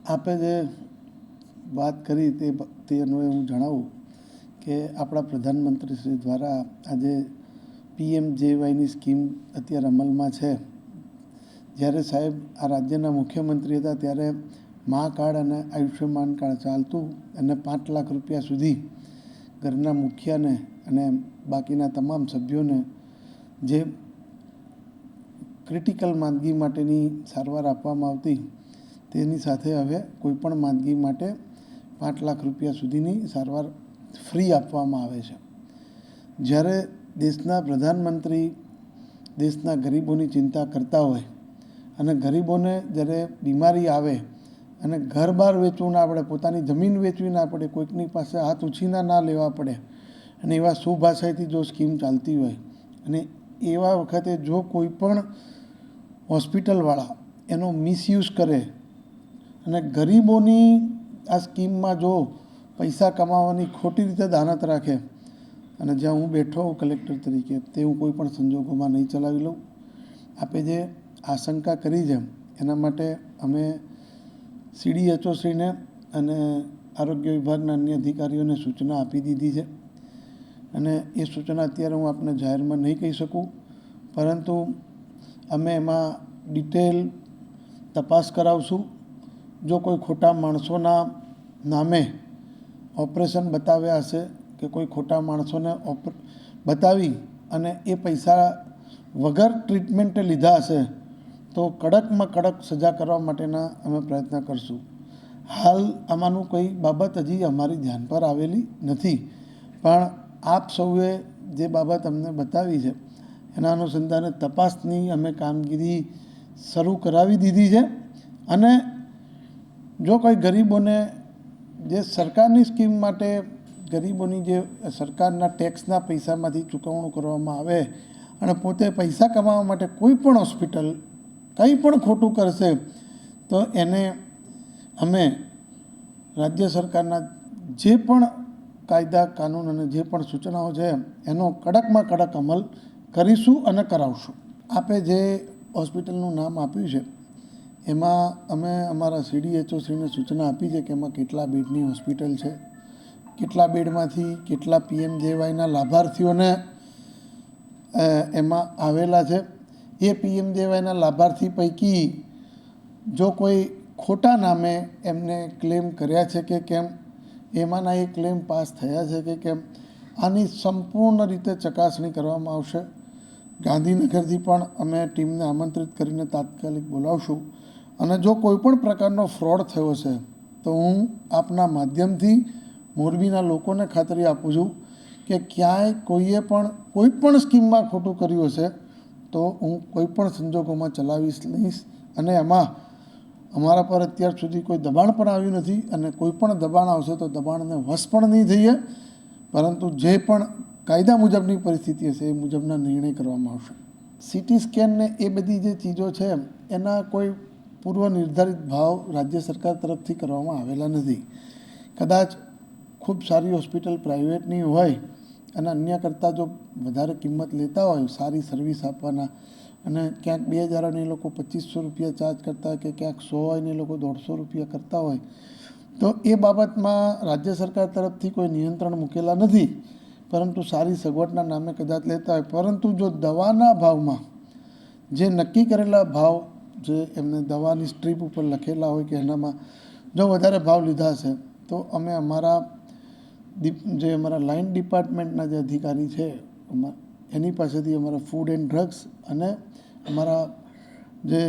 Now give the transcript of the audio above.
આપે જે વાત કરી તે અન્વયે હું જણાવું કે આપણા પ્રધાનમંત્રી શ્રી દ્વારા આજે PMJYની સ્કીમ અત્યારે અમલમાં છે. જ્યારે સાહેબ આ રાજ્યના મુખ્યમંત્રી હતા ત્યારે મા કાર્ડ અને આયુષ્યમાન કાર્ડ ચાલતું અને 5 લાખ રૂપિયા સુધી ઘરના મુખિયાને અને બાકીના તમામ સભ્યોને જે ક્રિટિકલ માંદગી માટેની સારવાર આપવામાં આવતી તેની સાથે હવે કોઈપણ માંદગી માટે 5 લાખ રૂપિયા સુધીની સારવાર ફ્રી આપવામાં આવે છે. જ્યારે દેશના પ્રધાનમંત્રી દેશના ગરીબોની ચિંતા કરતા હોય અને ગરીબોને જ્યારે બીમારી આવે અને ઘર બહાર વેચવું ના પડે, પોતાની જમીન વેચવી ના પડે, કોઈકની પાસે હાથ ઉછીના ના લેવા પડે અને એવા શુભાશયથી જો સ્કીમ ચાલતી હોય અને એવા વખતે જો કોઈ પણ હોસ્પિટલવાળા એનો મિસયુઝ કરે અને ગરીબોની આ સ્કીમમાં જો પૈસા કમાવાની ખોટી રીતે દાનત રાખે અને જ્યાં હું બેઠો હોઉં કલેક્ટર તરીકે તે હું કોઈ પણ સંજોગોમાં નહીં ચલાવી લઉં. આપે જે આશંકા કરી છે એના માટે અમે CDHO શ્રીને અને આરોગ્ય વિભાગના અન્ય અધિકારીઓને સૂચના આપી દીધી છે અને એ સૂચના અત્યારે હું આપને જાહેરમાં નહીં કહી શકું, પરંતુ અમે એમાં ડિટેલ તપાસ કરાવશું. જો કોઈ ખોટા માણસોના નામે ઓપરેશન બતાવ્યા હશે કે કોઈ ખોટા માણસોને બતાવી અને એ પૈસા વગર ટ્રીટમેન્ટે લીધા હશે તો કડકમાં કડક સજા કરવા માટેના અમે પ્રયત્ન કરશું. હાલ આમાંનું કોઈ બાબત હજી અમારી ધ્યાન પર આવેલી નથી, પણ આપ સૌએ જે બાબત અમને બતાવી છે એના અનુસંધાને તપાસની અમે કામગીરી શરૂ કરાવી દીધી છે અને જો કોઈ ગરીબોને જે સરકારની સ્કીમ માટે ગરીબોની જે સરકારના ટેક્સના પૈસામાંથી ચૂકવણું કરવામાં આવે અને પોતે પૈસા કમાવા માટે કોઈ પણ હોસ્પિટલ કંઈ પણ ખોટું કરશે તો એને અમે રાજ્ય સરકારના જે પણ કાયદા કાનૂન અને જે પણ સૂચનાઓ છે એનો કડકમાં કડક અમલ કરીશું અને કરાવશું. આપે જે હોસ્પિટલનું નામ આપ્યું છે એમાં અમે અમારા CDHO શ્રીને સૂચના આપી છે કે એમાં કેટલા બેડની હોસ્પિટલ છે, કેટલા બેડમાંથી કેટલા PMJYના લાભાર્થીઓને એમાં આવેલા છે. એ PMJYના લાભાર્થી પૈકી જો કોઈ ખોટા નામે એમને ક્લેમ કર્યા છે કે કેમ, એમાંના એ ક્લેમ પાસ થયા છે કે કેમ, આની સંપૂર્ણ રીતે ચકાસણી કરવામાં આવશે. ગાંધીનગરથી પણ અમે ટીમને આમંત્રિત કરીને તાત્કાલિક બોલાવશું અને જો કોઈ પણ પ્રકારનો ફ્રોડ થયો છે તો હું આપના માધ્યમથી મોરબીના લોકોને ખાતરી આપું છું કે ક્યાંય કોઈએ પણ કોઈ પણ સ્કીમમાં ખોટું કર્યું હશે તો હું કોઈ પણ સંજોગોમાં ચલાવીશ નહીં અને એમાં અમારા પર અત્યાર સુધી કોઈ દબાણ પણ આવ્યું નથી અને કોઈ પણ દબાણ આવશે તો દબાણને વશ પણ નહીં થઈએ, પરંતુ જે પણ કાયદા મુજબની પરિસ્થિતિ હશે એ મુજબના નિર્ણય કરવામાં આવશે. CT સ્કેન ને એ બધી જે ચીજો છે એના કોઈ પૂર્વ નિર્ધારિત ભાવ રાજ્ય સરકાર તરફથી કરવામાં આવેલા નથી. કદાચ ખૂબ સારી હોસ્પિટલ પ્રાઇવેટની હોય અને અન્ય કરતાં જો વધારે કિંમત લેતા હોય સારી સર્વિસ આપવાના અને ક્યાંક 2000 એ લોકો 2500 રૂપિયા ચાર્જ કરતા હોય કે ક્યાંક 100 હોય ને એ લોકો 150 રૂપિયા કરતા હોય તો એ બાબતમાં રાજ્ય સરકાર તરફથી કોઈ નિયંત્રણ મૂકેલા નથી, પરંતુ સારી સગવડના નામે કદાચ લેતા હોય. પરંતુ જો દવાના ભાવમાં જે નક્કી કરેલા ભાવ જે એમને દવાની સ્ટ્રીપ ઉપર લખેલા હોય કે એનામાં જો વધારે ભાવ લીધા હશે તો અમે અમારા જે અમારા લાઇન ડિપાર્ટમેન્ટના જે અધિકારી છે એની પાસેથી અમારા ફૂડ એન્ડ ડ્રગ્સ અને અમારા જે